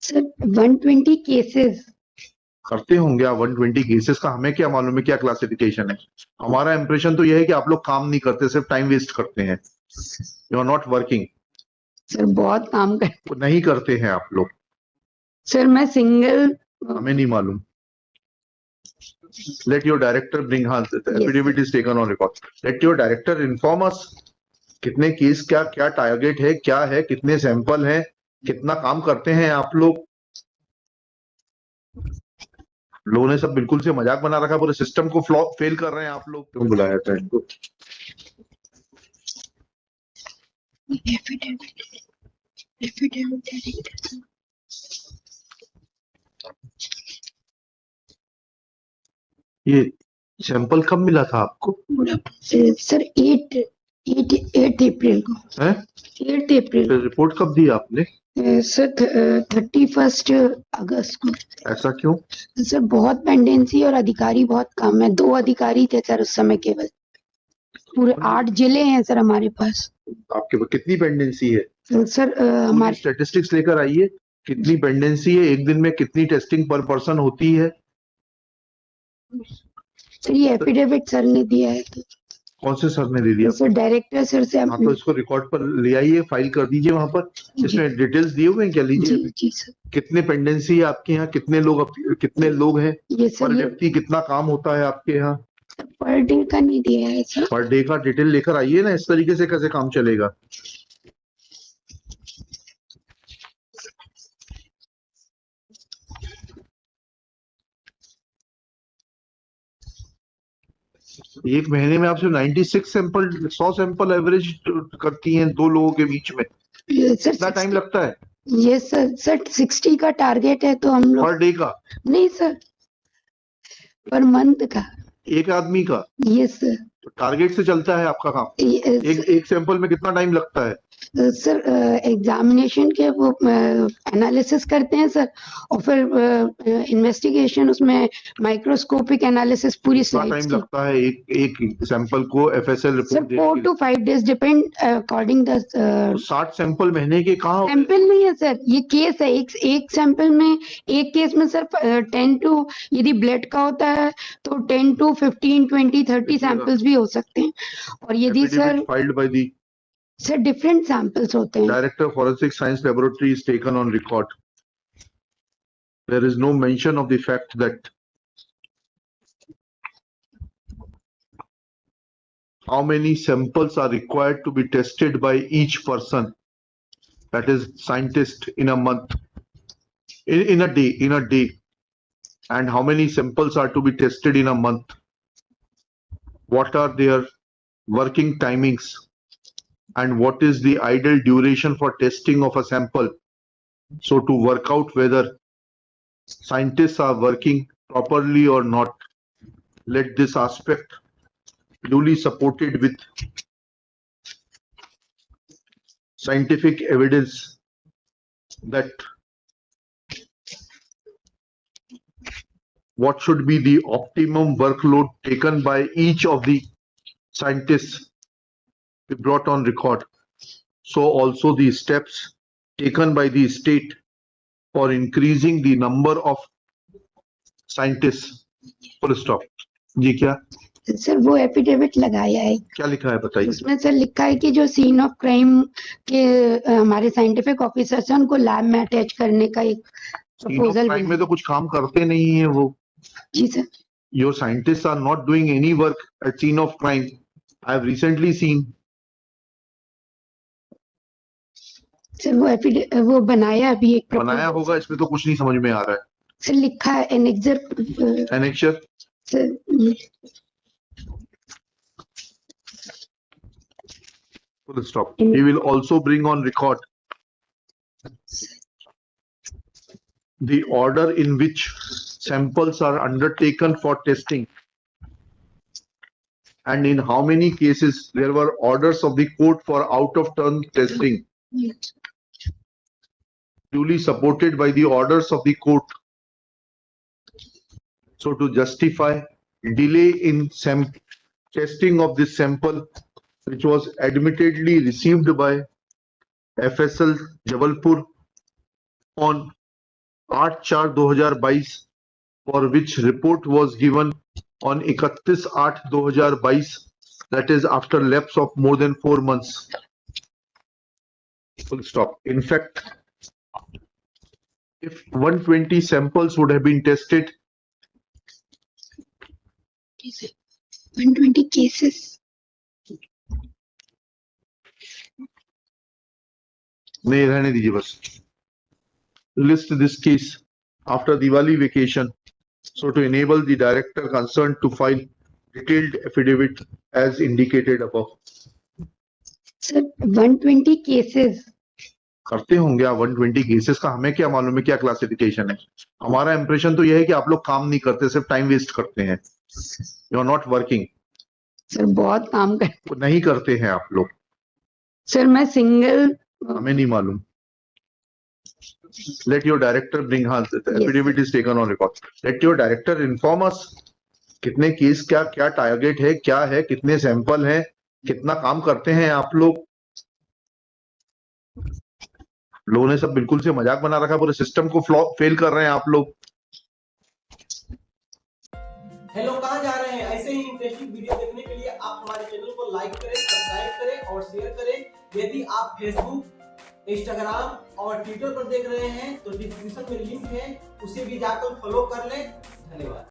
Sir 120 cases करते होंगे आप 120 केसेस का, हमें क्या मालूम है क्या क्लासिफिकेशन है। हमारा इंप्रेशन तो यह है कि आप लोग काम नहीं करते, सिर्फ टाइम वेस्ट करते हैं। You are not working. Sir बहुत काम कर नहीं करते हैं आप लोग। सर मैं सिंगल हमें नहीं मालूम। Let your director bring, हाँ, the affidavit is taken on record. Let your director inform us कितने केस, क्या क्या टारगेट है, क्या है, कितने सैंपल हैं, कितना काम करते हैं आप लोग। लोगों ने सब बिल्कुल से मजाक बना रखा, पूरे सिस्टम को फ्लॉप फेल कर रहे हैं आप लोग। क्यों बुलाया था इनको? ये सैंपल कब मिला था आपको? सर 8 अप्रैल को है? 8 अप्रैल। रिपोर्ट कब दी आपने? सर 31 अगस्त को। ऐसा क्यों? सर बहुत पेंडेंसी और अधिकारी बहुत कम है, 2 अधिकारी थे सर उस समय केवल। पूरे 8 जिले हैं सर हमारे पास। आपके पास कितनी पेंडेंसी है? सर हमारे स्टैटिस्टिक्स लेकर आइए, कितनी पेंडेंसी है, एक दिन में कितनी टेस्टिंग पर पर्सन होती है। सर ये एफिडेविट सर ने दिया है। तो कौन से सर ने दे दिया? सर डायरेक्टर सर से। हाँ, तो इसको रिकॉर्ड पर ले आइए, फाइल कर दीजिए वहां पर। इसमें डिटेल्स दिए हुए हैं क्या? लीजिए। जी सर। कितने पेंडेंसी है आपके यहाँ, कितने लोग हैं, ये सर पर व्यक्ति कितना काम होता है आपके यहाँ? पर डे का नहीं दिया है सर। पर डे का डिटेल लेकर आइए ना, इस तरीके से कैसे काम चलेगा। एक महीने में आप सिर्फ 96 सैंपल, 100 सैंपल एवरेज करती हैं 2 लोगों के बीच में। सर कितना टाइम लगता है? ये सर 60 का टारगेट है तो हम लोग। पर डे का? नहीं सर, पर मंथ का। एक आदमी का? Yes sir. तो टारगेट से चलता है आपका काम। एक सैंपल में कितना टाइम लगता है? सर एग्जामिनेशन के वो एनालिसिस करते हैं सर, और फिर इन्वेस्टिगेशन, उसमें माइक्रोस्कोपिक एनालिसिस पूरी स्लाइड्स टाइम की। लगता है एक सैंपल को FSL report? Sir 4 to 5 days depend according the. 60 sample महीने के कहाँ? सैंपल नहीं है सर, ये केस है। एक सैंपल में, एक केस में सर 10 टू, यदि ब्लड का होता है तो 10 to 15, 20, 30 सैंपल्स भी हो सकते हैं। और यदि sir filed by the sir different samples होते हैं। Director forensic science laboratory is taken on record. There is no mention of the fact that how many samples are required to be tested by each person, that is scientist, in a month, in a day, and how many samples are to be tested in a month, what are their working timings, and what is the ideal duration for testing of a sample. So to work out whether scientists are working properly or not, let this aspect duly supported with scientific evidence that what should be the optimum workload taken by each of the scientists be brought on record. So also the steps taken by the state for increasing the number of scientists. Full stop. जी क्या? Sir वो affidavit लगाया है। क्या लिखा है बताइए? उसमें sir लिखा है कि जो सीन ऑफ क्राइम के हमारे साइंटिफिक ऑफिसर्स हैं, उनको लैब में अटैच करने का एक प्रपोजल क्राइम में तो कुछ काम करते नहीं है वो। जी sir. Your scientists are not doing any work at scene of crime. I have recently seen. Sir वो बनाया अभी एक बनाया होगा, इसमें तो कुछ नहीं समझ में आ रहा है। सर लिखा है annexure. Full stop. He will also bring on record the order in which samples are undertaken for testing and in how many cases there were orders of the court for out of turn testing, duly supported by the orders of the court. So to justify delay in testing of this sample, which was admittedly received by FSL Jabalpur on 8/4/2022 for which report was given on 31/8/2022, that is after lapse of more than 4 months. Full stop. In fact, if 120 samples would have been tested, 120 cases. नहीं रहने दीजिए बस. List this case after Diwali vacation, so to enable the director concerned to file detailed affidavit as indicated above. Sir, 120 cases. करते होंगे आप 120 cases का, हमें क्या मालूम है क्या क्लासिफिकेशन है. हमारा इंप्रेशन तो यह है कि आप लोग काम नहीं करते, सिर्फ टाइम वेस्ट करते हैं. You are not working. Sir बहुत काम कर. नहीं करते हैं आप लोग. सर मैं सिंगल. हमें नहीं मालूम. Let your director bring, हाँ, the affidavit is taken on record. Let your director inform us कितने केस, क्या क्या टारगेट है, क्या है, कितने सैंपल हैं, कितना काम करते हैं आप लोग. लोगों ने सब बिल्कुल से मजाक बना रखा, पूरे सिस्टम को फेल कर रहे हैं आप लोग. हेलो, कहाँ जा रहे हैं? ऐसे ही इंटरेस्टिंग वीडियो देखने के लिए आप हमारे चैनल को लाइक करें, सब्सक्राइब करें और शेयर करें. यदि आप फेसबुक, इंस्टाग्राम और ट्विटर पर देख रहे हैं तो डिस्क्रिप्शन में लिंक है, उसे भी जाकर फॉलो कर लें. धन्यवाद.